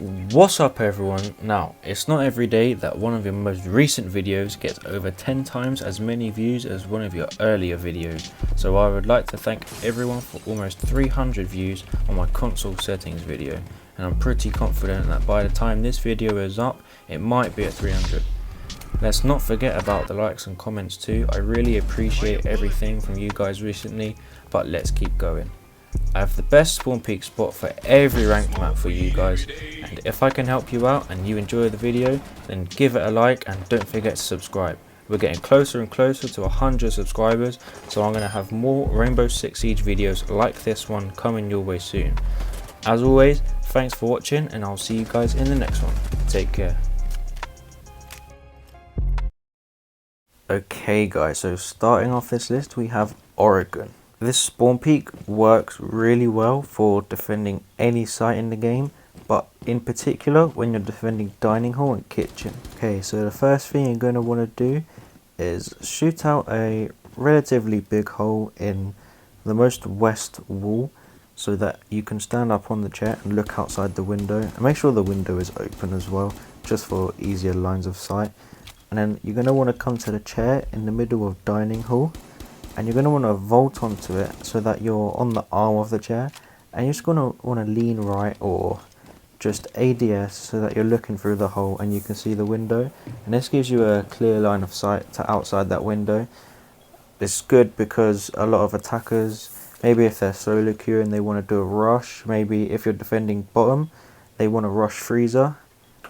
What's up everyone? Now, it's not every day that one of your most recent videos gets over 10 times as many views as one of your earlier videos, so I would like to thank everyone for almost 300 views on my console settings video, and I'm pretty confident that by the time this video is up, it might be at 300. Let's not forget about the likes and comments too. I really appreciate everything from you guys recently, but let's keep going. I have the best spawn peak spot for every ranked map for you guys, and if I can help you out and you enjoy the video, then give it a like and don't forget to subscribe. We're getting closer and closer to 100 subscribers, so I'm going to have more Rainbow Six Siege videos like this one coming your way soon. As always, thanks for watching and I'll see you guys in the next one. Take care. Okay guys, so starting off this list we have Oregon. This spawn peak works really well for defending any site in the game, but in particular when you're defending dining hall and kitchen. Okay, so the first thing you're going to want to do is shoot out a relatively big hole in the most west wall so that you can stand up on the chair and look outside the window, and make sure the window is open as well, just for easier lines of sight. And then you're going to want to come to the chair in the middle of dining hall, and you're going to want to vault onto it so that you're on the arm of the chair, and you're just going to want to lean right or just ADS so that you're looking through the hole and you can see the window, and this gives you a clear line of sight to outside that window. It's good because a lot of attackers, maybe if they're solo queue and they want to do a rush, maybe if you're defending bottom they want to rush freezer,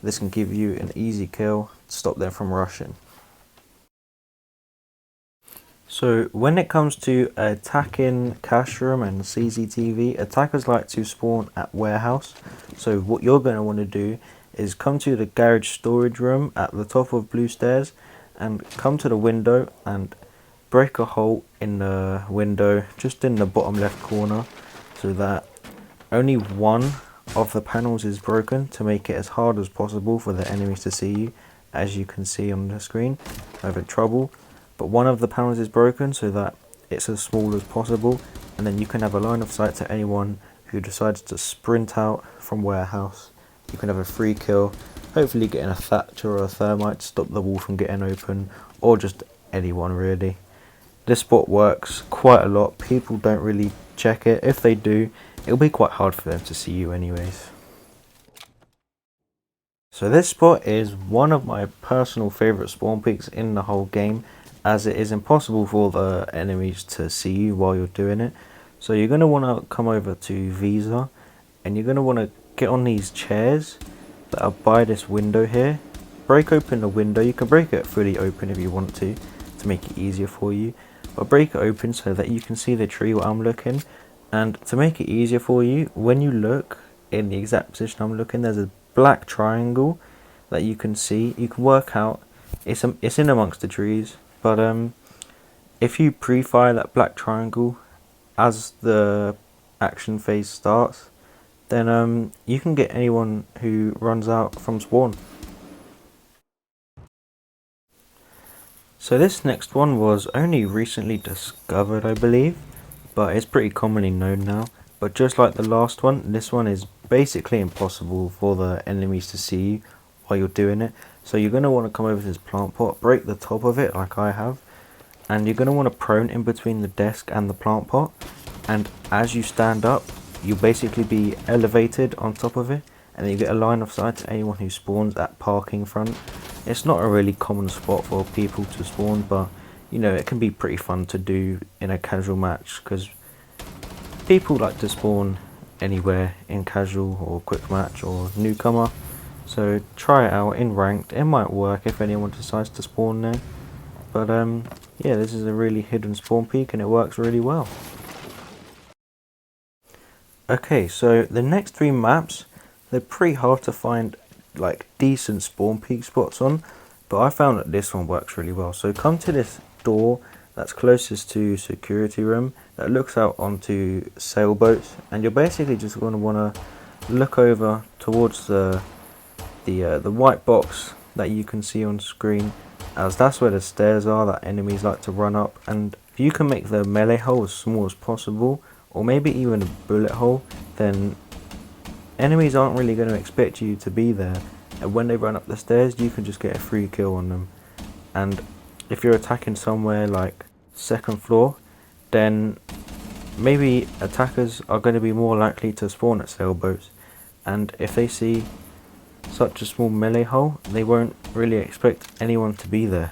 this can give you an easy kill to stop them from rushing. So when it comes to attacking cash room and CCTV, attackers like to spawn at warehouse. So what you're going to want to do is come to the garage storage room at the top of blue stairs and come to the window and break a hole in the window just in the bottom left corner so that only one of the panels is broken, to make it as hard as possible for the enemies to see you. As you can see on the screen, I'm having trouble. But one of the panels is broken so that it's as small as possible, and then you can have a line of sight to anyone who decides to sprint out from warehouse. You can have a free kill, hopefully getting a Thatcher or a Thermite to stop the wall from getting open, or just anyone really. This spot works quite a lot. People don't really check it. If they do, it'll be quite hard for them to see you anyways. So this spot is one of my personal favourite spawn peaks in the whole game, as it is impossible for the enemies to see you while you're doing it. So you're going to want to come over to Visa, and you're going to want to get on these chairs that are by this window here. Break open the window. You can break it fully open if you want to make it easier for you, but break it open so that you can see the tree where I'm looking. And to make it easier for you, when you look in the exact position I'm looking, there's a black triangle that you can see. You can work out it's in amongst the trees. But if you pre-fire that black triangle as the action phase starts, then you can get anyone who runs out from spawn. So this next one was only recently discovered, I believe, but it's pretty commonly known now. But just like the last one, this one is basically impossible for the enemies to see you while you're doing it. So you're going to want to come over to this plant pot, break the top of it like I have, and you're going to want to prone in between the desk and the plant pot, and as you stand up you'll basically be elevated on top of it, and then you get a line of sight to anyone who spawns at parking front. It's not a really common spot for people to spawn, but you know, it can be pretty fun to do in a casual match, because people like to spawn anywhere in casual or quick match or newcomer. So try it out in ranked. It might work if anyone decides to spawn there. But yeah, this is a really hidden spawn peak and it works really well. Okay, so the next three maps, they're pretty hard to find like decent spawn peak spots on, but I found that this one works really well. So come to this door that's closest to security room that looks out onto sailboats, and you're basically just going to want to look over towards the white box that you can see on screen, as that's where the stairs are that enemies like to run up. And if you can make the melee hole as small as possible, or maybe even a bullet hole, then enemies aren't really going to expect you to be there, and when they run up the stairs you can just get a free kill on them. And if you're attacking somewhere like second floor, then maybe attackers are going to be more likely to spawn at sailboats, and if they see such a small melee hole, they won't really expect anyone to be there.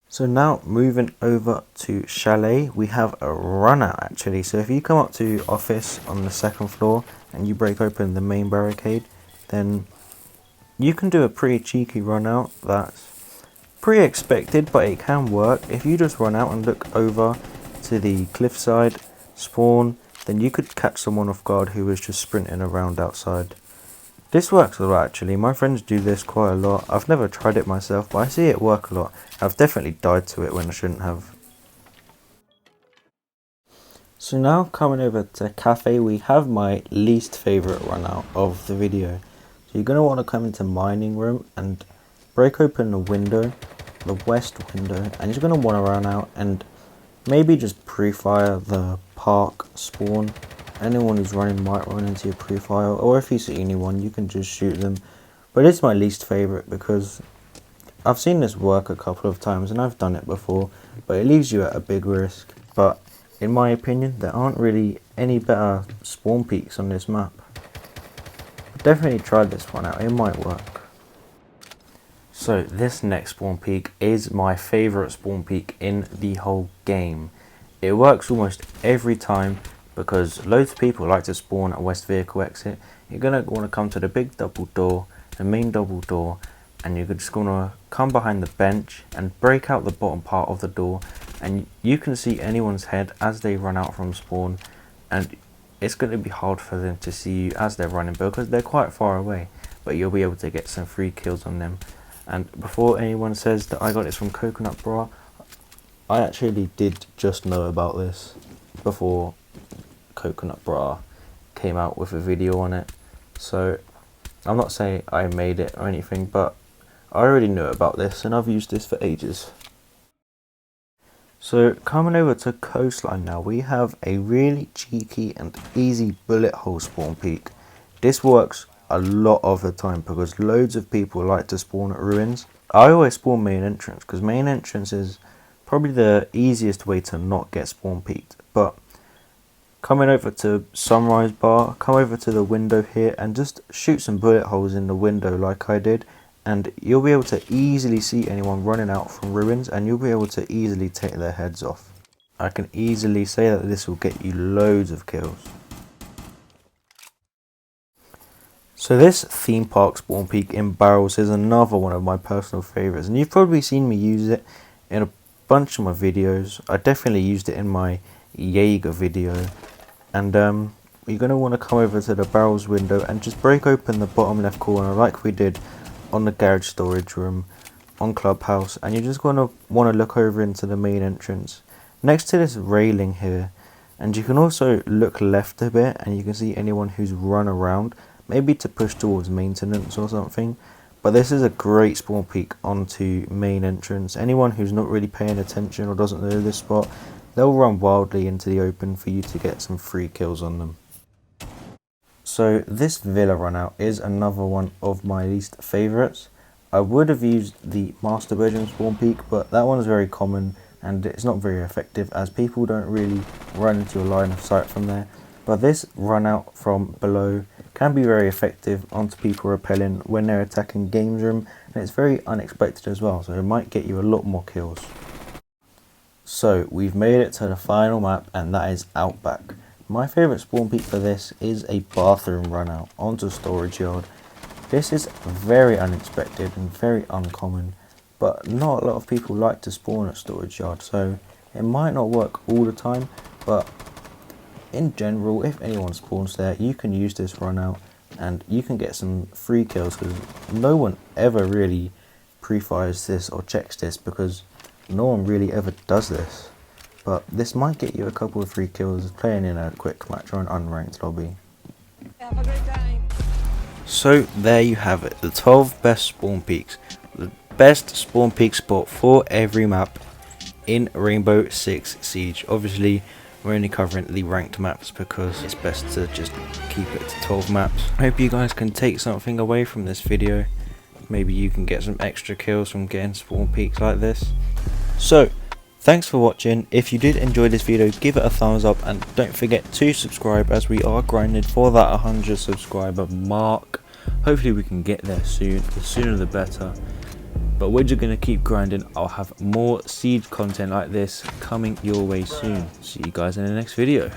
So now moving over to Chalet, we have a run out actually. So if you come up to office on the second floor and you break open the main barricade, then you can do a pretty cheeky run out. That's pretty expected, but it can work. If you just run out and look over to the cliffside spawn, then you could catch someone off guard who was just sprinting around outside. This works a lot actually. My friends do this quite a lot. I've never tried it myself, but I see it work a lot. I've definitely died to it when I shouldn't have. So now coming over to Cafe, we have my least favourite run out of the video. So you're going to want to come into mining room and break open the window, the west window, and you're going to want to run out and maybe just pre-fire the park spawn. Anyone who's running might run into your pre-fire, or if you see anyone you can just shoot them. But it's my least favourite because I've seen this work a couple of times and I've done it before, but it leaves you at a big risk. But in my opinion, there aren't really any better spawn peaks on this map. But definitely try this one out, it might work. So this next spawn peak is my favourite spawn peak in the whole game. It works almost every time because loads of people like to spawn at west vehicle exit. You're going to want to come to the big double door, the main double door, and you're just going to come behind the bench and break out the bottom part of the door, and you can see anyone's head as they run out from spawn, and it's going to be hard for them to see you as they're running because they're quite far away, but you'll be able to get some free kills on them. And before anyone says that I got this from Coconut Bra, I actually did just know about this before Coconut Bra came out with a video on it. So I'm not saying I made it or anything, but I already knew about this and I've used this for ages. So coming over to Coastline now, we have a really cheeky and easy bullet hole spawn peak. This works a lot of the time because loads of people like to spawn at ruins. I always spawn main entrance because main entrance is probably the easiest way to not get spawn peaked. But coming over to Sunrise Bar, come over to the window here and just shoot some bullet holes in the window like I did, and you'll be able to easily see anyone running out from ruins and you'll be able to easily take their heads off. I can easily say that this will get you loads of kills. So this theme park spawn peak in barrels is another one of my personal favourites, and you've probably seen me use it in a bunch of my videos. I definitely used it in my Jaeger video, and you're going to want to come over to the barrels window and just break open the bottom left corner like we did on the garage storage room on Clubhouse, and you're just going to want to look over into the main entrance next to this railing here, and you can also look left a bit and you can see anyone who's run around, maybe to push towards maintenance or something. But this is a great spawn peek onto main entrance. Anyone who's not really paying attention or doesn't know this spot, they'll run wildly into the open for you to get some free kills on them. So this villa run out is another one of my least favourites. I would have used the master bedroom spawn peak, but that one's very common and it's not very effective as people don't really run into a line of sight from there. But this run out from below can be very effective onto people repelling when they're attacking games room, and it's very unexpected as well, so it might get you a lot more kills. So we've made it to the final map, and that is Outback. My favourite spawn peak for this is a bathroom run out onto storage yard. This is very unexpected and very uncommon, but not a lot of people like to spawn at storage yard, so it might not work all the time, but in general, if anyone spawns there, you can use this run out and you can get some free kills because no one ever really pre-fires this or checks this because no one really ever does this. But this might get you a couple of free kills playing in a quick match or an unranked lobby. Have a great time. So there you have it, the 12 best spawn peaks. The best spawn peak spot for every map in Rainbow Six Siege. Obviously, We're only covering the ranked maps because it's best to just keep it to 12 maps. I hope you guys can take something away from this video. Maybe you can get some extra kills from getting spawn peaks like this. So, thanks for watching. If you did enjoy this video, give it a thumbs up and don't forget to subscribe, as we are grinding for that 100 subscriber mark. Hopefully we can get there soon, the sooner the better. But we're just going to keep grinding. I'll have more Siege content like this coming your way soon. See you guys in the next video.